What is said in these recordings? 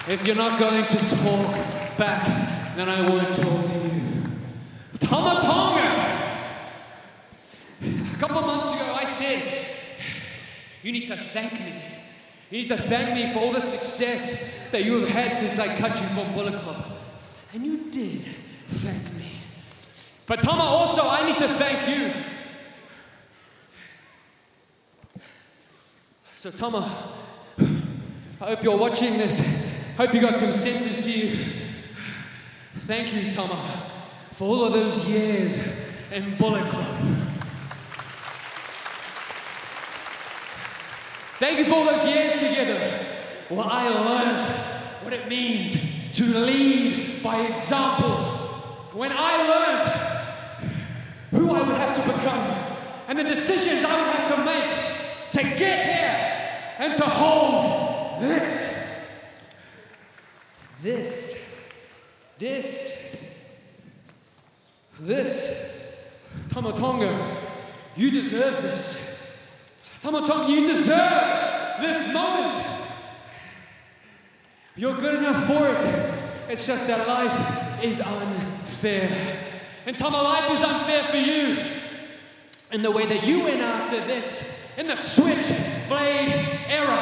If you're not going to talk back, then I won't talk to you. Tama Tonga! A couple months ago I said, you need to thank me. You need to thank me for all the success that you have had since I cut you from Bullet Club. And you did thank me. But Tama, also I need to thank you. So Tama, I hope you're watching this. Hope you got some senses to you. Thank you, Tama, for all of those years in Bullet Club. Thank you for all those years together. Well, I learned what it means to lead by example. When I learned who I would have to become and the decisions I would have to make to get here and to hold this. Tama Tonga, you deserve this. Tama Tonga, you deserve this moment. You're good enough for it. It's just that life is unfair. And Tama, life is unfair for you. In the way that you went after this, in the Switchblade era.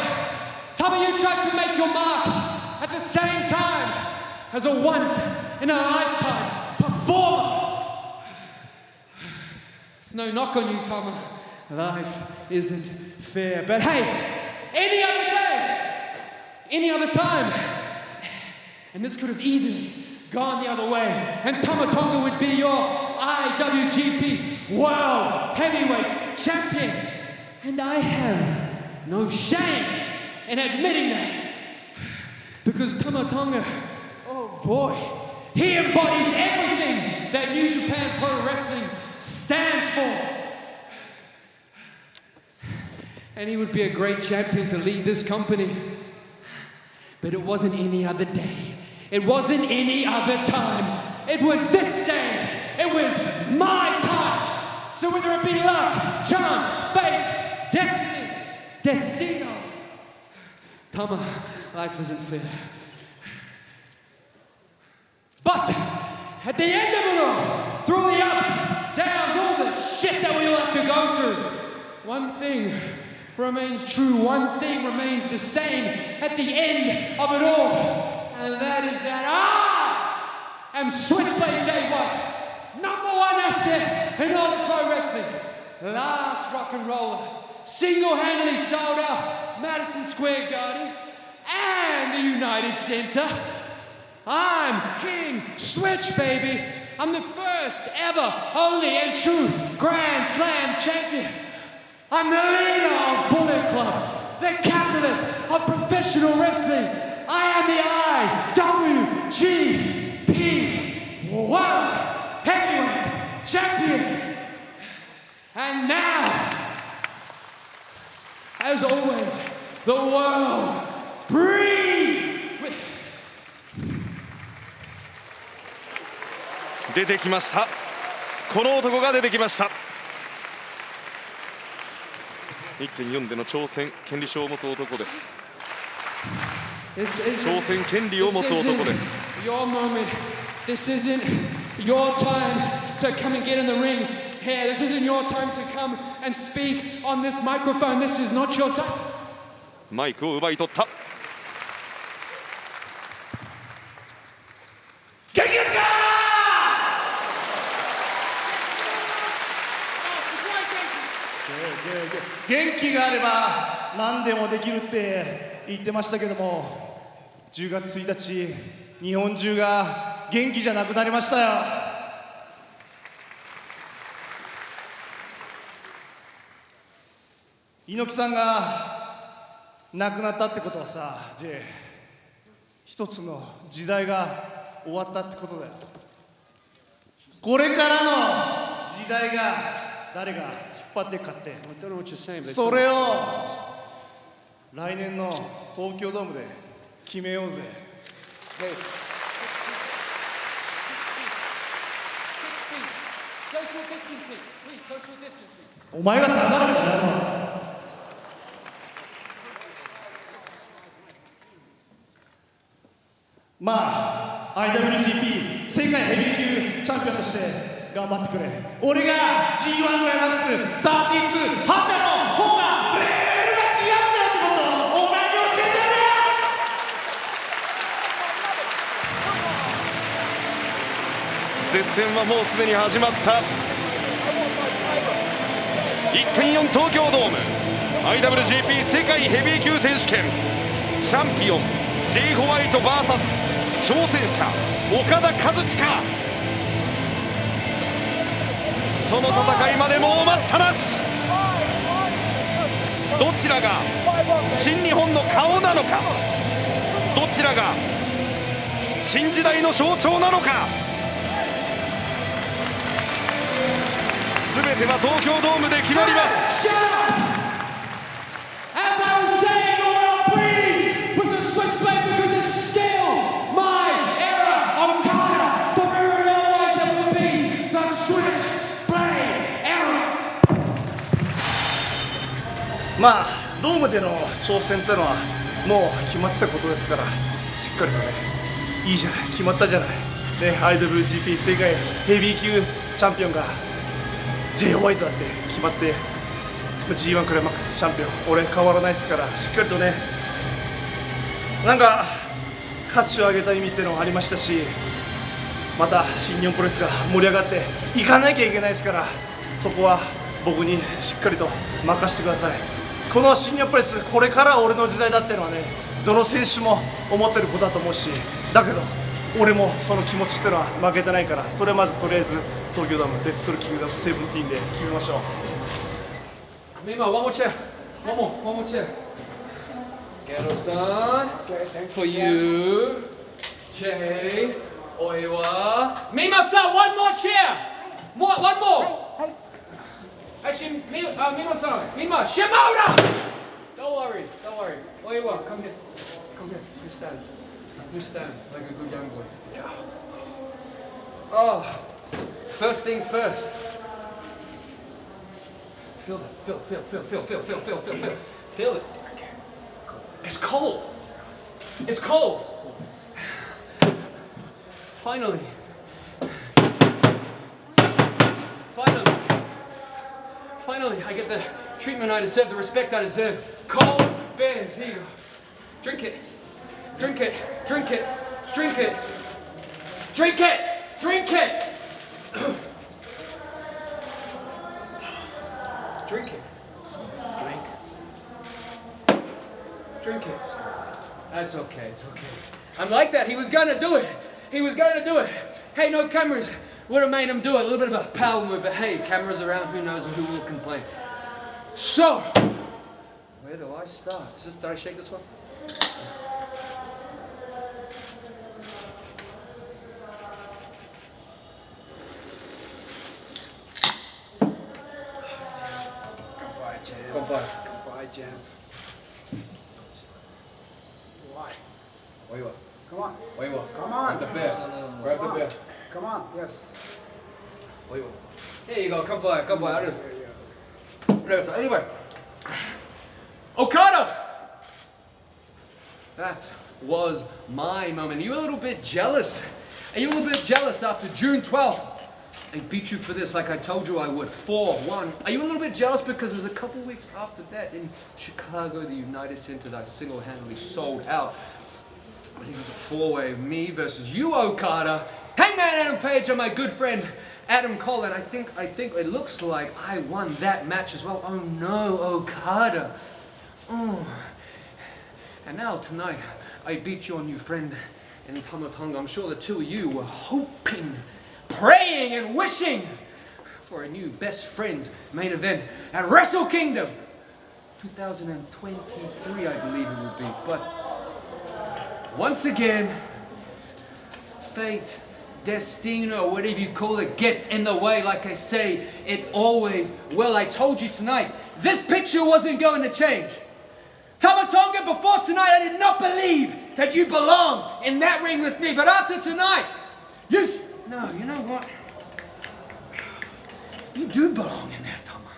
Tama, you tried to make your mark at the same time as a once-in-a-lifetime performer. There's no knock on you, Tama. Life isn't fair. But hey, any other day, any other time, and this could have easily gone the other way, and Tama Tonga would be your IWGP World Heavyweight Champion. And I have no shame in admitting that. Because Tama Tonga, oh boy, he embodies everything that New Japan Pro Wrestling stands for. And he would be a great champion to lead this company. But it wasn't any other day. It wasn't any other time. It was this day. It was my time. So whether it be luck, chance, fate, destino. Tama, life isn't fair. But at the end of it all, through all the ups, downs, all the shit that we all have to go through, one thing remains true, one thing remains the same at the end of it all, and that is that I am Switchblade JY, #1 asset in all of pro wrestling, last rock and roller, single-handedly sold out Madison Square Garden and the United Center. I'm King Switch, baby. I'm the first ever, only and true Grand Slam champion. I'm the leader of Bullet Club, the catalyst of professional wrestling. I am the IWGP World Heavyweight Champion. And now, as always, the world breathes. 出てきました。この男が出てきました。1.4での挑戦権利書を持つ男です。挑戦権利を持つ男です。Your moment. This isn't your time to come and get in the ring here. This isn't your time to come and speak on this microphone. This is not your time. マイクを奪い取った。元気ですか？元気があれば何でもできるって言ってましたけども、10月1日日本中が元気じゃなくなりましたよ。猪木さんが亡くなったってことはさ、J、一つの時代が終わったってことだよ。これからの時代が誰が引っ張っていくかって、それを来年の東京ドームで決めようぜ。social distancing. Please, social distancing. お前が下がるんだよ。まあ IWGP 世界ヘビー級チャンピオンとして頑張ってくれ。俺が G1 クライマックス32覇者の方がレベルが違うんだよってことをお前に教えてや絶戦はもうすでに始まった。 1.4 東京ドーム IWGP 世界ヘビー級選手権チャンピオン J ホワイト VS 挑戦者岡田和親。その戦いまでもう待ったなし。どちらが新日本の顔なのか、どちらが新時代の象徴なのか。全ては東京ドームで決まります。 As I was saying, the world bleeds with the switchblade because it's still my era. Okada forever and always will be the switchblade era. まあドームでの挑戦ってのはもう決まってたことですから、しっかりとね、いいじゃない、決まったじゃないね。 IWGP 世界ヘビー級チャンピオンが J ホワイトだって決まって、 G1 クライマックスチャンピオン俺変わらないですから、しっかりとね、なんか価値を上げた意味っていうのがありましたし、また新日本プロレスが盛り上がっていかなきゃいけないですから、そこは僕にしっかりと任せてください。この新日本プロレス、これから俺の時代だっていうのはね、どの選手も思ってることだと思うし、だけど俺もその気持ちっていうのは負けてないから、それまずとりあえず東京ドームレッスルキングダム17で決めましょう。Mima, one more chair. One more chair. Gero-san, for you. Jay, Oiwa. Mima-san, one more chair. One more. Actually, Mima-san, Mima, Shimura. Don't worry. Oiwa, come here. You stand. You stand like a good young boy. Yeah. Oh, first things first. Feel it. It's cold. Finally, I get the treatment I deserve, the respect I deserve. Cold beers, here you go. Drink it. Drink it. That's okay, it's okay. I'm like that. He was gonna do it. Hey, no cameras would have made him do it. A little bit of a power move, but hey, cameras around, who knows who will complain. So, where do I start? Did I shake this one? Goodbye, Jam. Why? Where you at? Come on. Where you at? Come on. Grab the bear. Grab the bear. Come on. Yes. Where you at? Here you go. Come by. Anyway. Okada! That was my moment. Are you a little bit jealous? After June 12th? I beat you for this like I told you I would, 4-1. Are you a little bit jealous because it was a couple weeks after that in Chicago, the United Center, that I single-handedly sold out? I think it was a four-way, me versus you, Okada. Hangman Adam Page and my good friend Adam Cole, and I think it looks like I won that match as well. Oh no, Okada. Oh. And now tonight, I beat your new friend in Tonga. I'm sure the two of you were hoping, praying and wishing for a new best friends main event at Wrestle Kingdom 2023, I believe it will be. But once again, fate, destino, whatever you call it, gets in the way. Like I say, it always will. I told you tonight, this picture wasn't going to change. Tama Tonga, before tonight, I did not believe that you belonged in that ring with me. But after tonight, no, you know what? You do belong in there, Tama.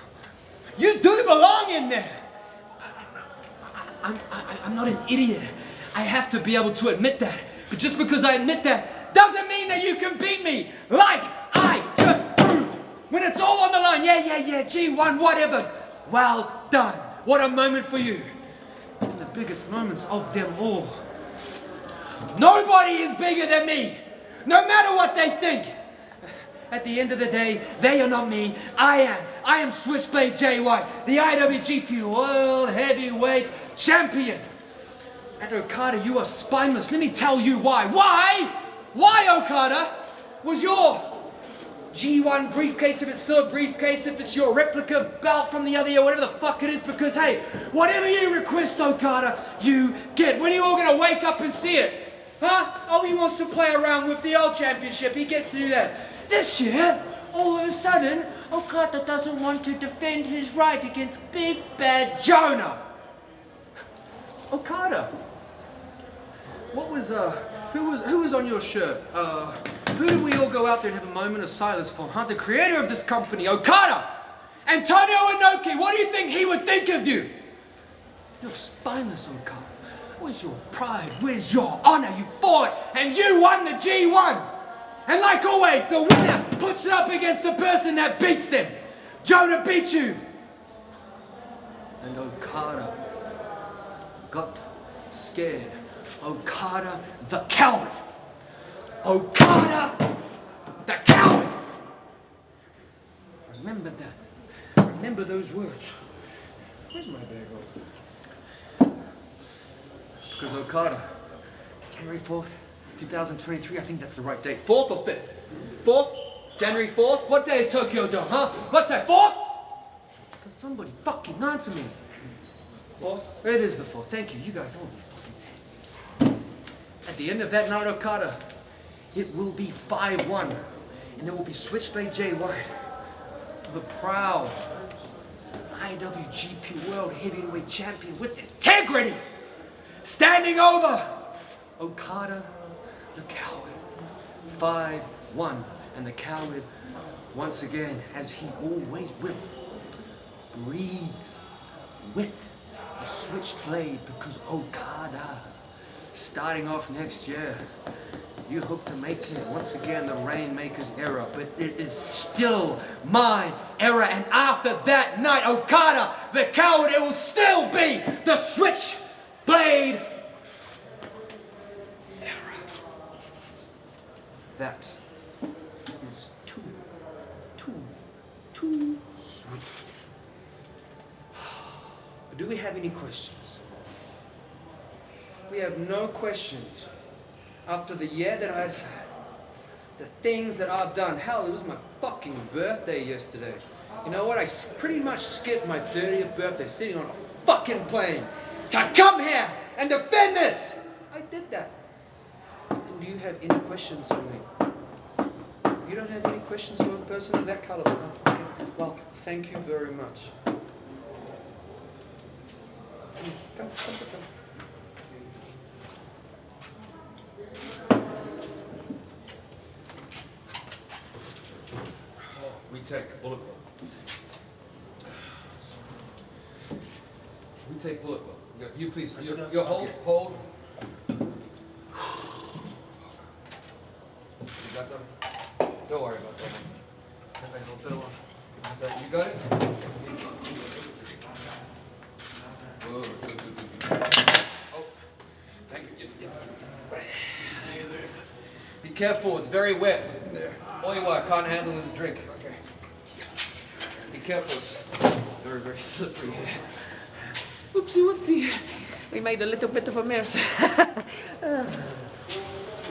You do belong in there. I'm not an idiot. I have to be able to admit that. But just because I admit that doesn't mean that you can beat me like I just proved. When it's all on the line, yeah, G1, whatever. Well done. What a moment for you. One of the biggest moments of them all. Nobody is bigger than me, no matter what they think. At the end of the day, they are not me, I am. I am Switchblade Jay White, the IWGP World Heavyweight Champion. And Okada, you are spineless. Let me tell you why. Why, Okada? Was your G1 briefcase, if it's still a briefcase, if it's your replica belt from the other year, whatever the fuck it is, because hey, whatever you request, Okada, you get. When are you all gonna wake up and see it? Huh? Oh, he wants to play around with the old championship. He gets to do that. This year, all of a sudden, Okada doesn't want to defend his right against Big Bad Jonah. Okada. What was who was on your shirt? Who did we all go out there and have a moment of silence for? Huh? The creator of this company, Okada! Antonio Inoki, what do you think he would think of you? You're spineless, Okada. Where's your pride? Where's your honor? You fought and you won the G1! And like always, the winner puts it up against the person that beats them. Jonah beat you. And Okada got scared. Okada the coward. Okada the coward. Remember that. Remember those words. Where's my bag? Because Okada, January 4th, 2023, I think that's the right date. 4th or 5th? 4th? January 4th? What day is Tokyo Dome, huh? What's that, 4th? Can somebody fucking answer me? 4th? It is the 4th. Thank you. You guys all be fucking there. At the end of that night, Okada, it will be 5-1. And it will be Switchblade Jay White, the proud IWGP World Heavyweight Champion with integrity, standing over Okada the coward. 5-1. And the coward, once again, as he always will, breathes with the Switchblade, because Okada, starting off next year, you hope to make it once again the Rainmaker's era, but it is still my era. And after that night, Okada the coward, it will still be the Switchblade era. That is too sweet. Do we have any questions? We have no questions. After the year that I've had, the things that I've done. Hell, it was my fucking birthday yesterday. You know what? I pretty much skipped my 30th birthday sitting on a fucking plane to come here and defend this. I did that. And do you have any questions for me? You don't have any questions for a person of that caliber? Okay. Well, thank you very much. Come. We take Bullet Club. We take Bullet Club. You please, you hold. You got them? Don't worry about that. You got it? Whoa, good. Oh, thank you. Be careful, it's very wet. Only what I can't handle is a drink. Okay. Be careful, it's very, very slippery here. Whoopsie. We made a little bit of a mess.